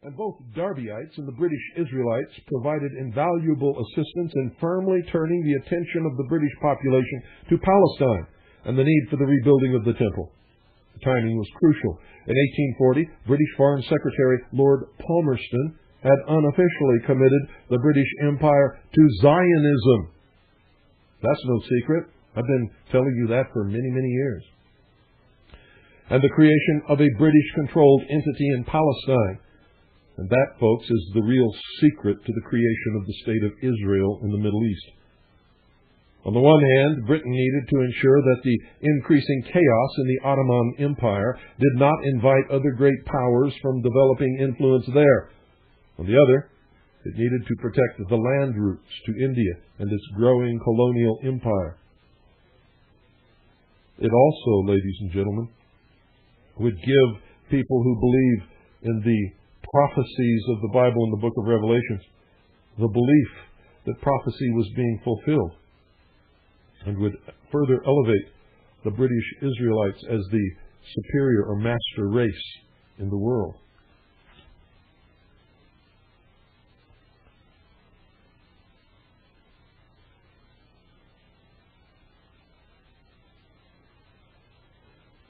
And both Darbyites and the British Israelites provided invaluable assistance in firmly turning the attention of the British population to Palestine and the need for the rebuilding of the temple. The timing was crucial. In 1840, British Foreign Secretary Lord Palmerston had unofficially committed the British Empire to Zionism. That's no secret. I've been telling you that for many, many years. And the creation of a British-controlled entity in Palestine. And that, folks, is the real secret to the creation of the State of Israel in the Middle East. On the one hand, Britain needed to ensure that the increasing chaos in the Ottoman Empire did not invite other great powers from developing influence there. On the other, it needed to protect the land routes to India and its growing colonial empire. It also, ladies and gentlemen, would give people who believe in the prophecies of the Bible in the book of Revelations the belief that prophecy was being fulfilled, and would further elevate the British Israelites as the superior or master race in the world.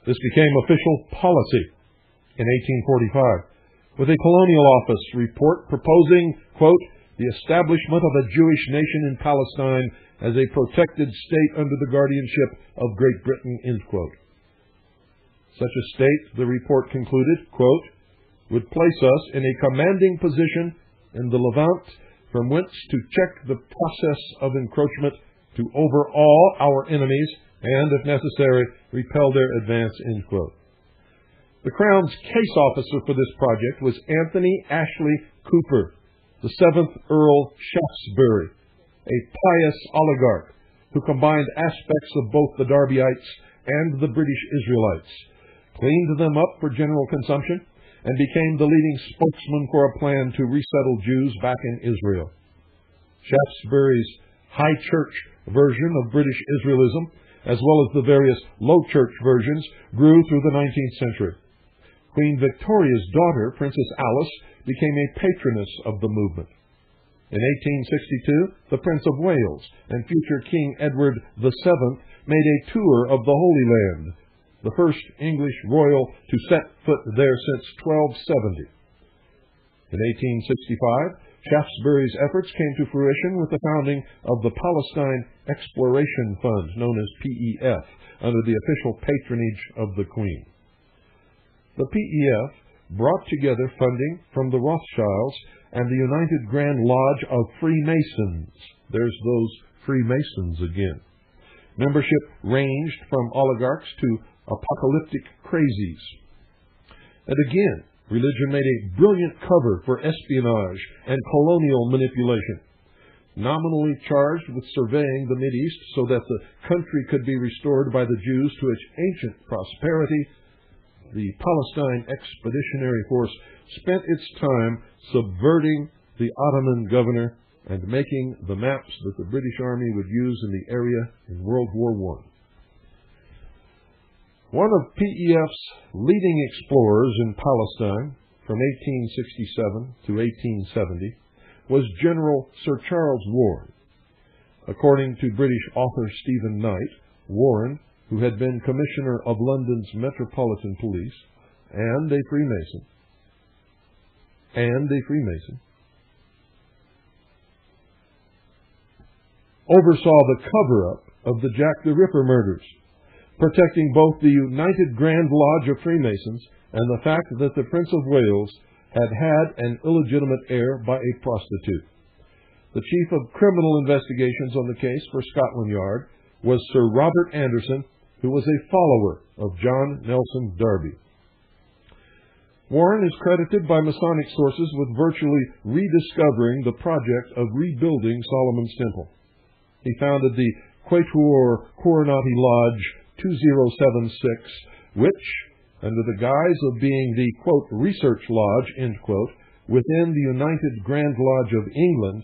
This became official policy in 1845, with a colonial office report proposing, quote, the establishment of a Jewish nation in Palestine as a protected state under the guardianship of Great Britain, end quote. Such a state, the report concluded, quote, would place us in a commanding position in the Levant from whence to check the process of encroachment, to overawe our enemies, and, if necessary, repel their advance, end quote. The Crown's case officer for this project was Anthony Ashley Cooper, the 7th Earl Shaftesbury, a pious oligarch who combined aspects of both the Darbyites and the British Israelites, cleaned them up for general consumption, and became the leading spokesman for a plan to resettle Jews back in Israel. Shaftesbury's High Church version of British Israelism, as well as the various Low Church versions, grew through the 19th century. Queen Victoria's daughter, Princess Alice, became a patroness of the movement. In 1862, the Prince of Wales and future King Edward VII made a tour of the Holy Land, the first English royal to set foot there since 1270. In 1865, Shaftesbury's efforts came to fruition with the founding of the Palestine Exploration Fund, known as PEF, under the official patronage of the Queen. The PEF brought together funding from the Rothschilds and the United Grand Lodge of Freemasons. There's those Freemasons again. Membership ranged from oligarchs to apocalyptic crazies. And again, religion made a brilliant cover for espionage and colonial manipulation. Nominally charged with surveying the Mideast so that the country could be restored by the Jews to its ancient prosperity, the Palestine Expeditionary Force spent its time subverting the Ottoman governor and making the maps that the British Army would use in the area in World War I. One of PEF's leading explorers in Palestine from 1867 to 1870 was General Sir Charles Warren. According to British author Stephen Knight, Warren, who had been Commissioner of London's Metropolitan Police and a Freemason, oversaw the cover-up of the Jack the Ripper murders, protecting both the United Grand Lodge of Freemasons and the fact that the Prince of Wales had had an illegitimate heir by a prostitute. The Chief of Criminal Investigations on the case for Scotland Yard was Sir Robert Anderson, who was a follower of John Nelson Darby. Warren is credited by Masonic sources with virtually rediscovering the project of rebuilding Solomon's Temple. He founded the Quatuor Coronati Lodge 2076, which, under the guise of being the, quote, research lodge, end quote, within the United Grand Lodge of England,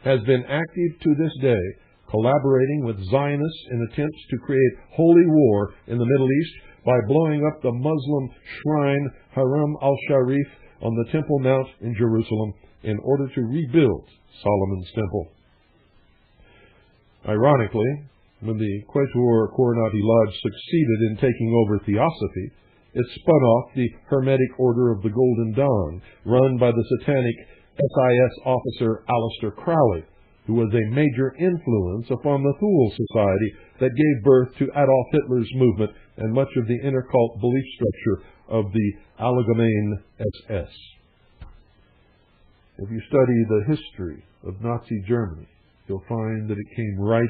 has been active to this day, collaborating with Zionists in attempts to create holy war in the Middle East by blowing up the Muslim shrine Haram al-Sharif on the Temple Mount in Jerusalem in order to rebuild Solomon's temple. Ironically, when the Quatuor Coronati Lodge succeeded in taking over Theosophy, it spun off the Hermetic Order of the Golden Dawn, run by the satanic SIS officer Aleister Crowley, who was a major influence upon the Thule Society that gave birth to Adolf Hitler's movement and much of the inner cult belief structure of the Allgemeine SS. If you study the history of Nazi Germany, you'll find that it came right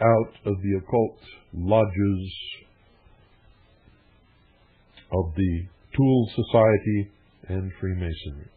out of the occult lodges of the Thule Society and Freemasonry.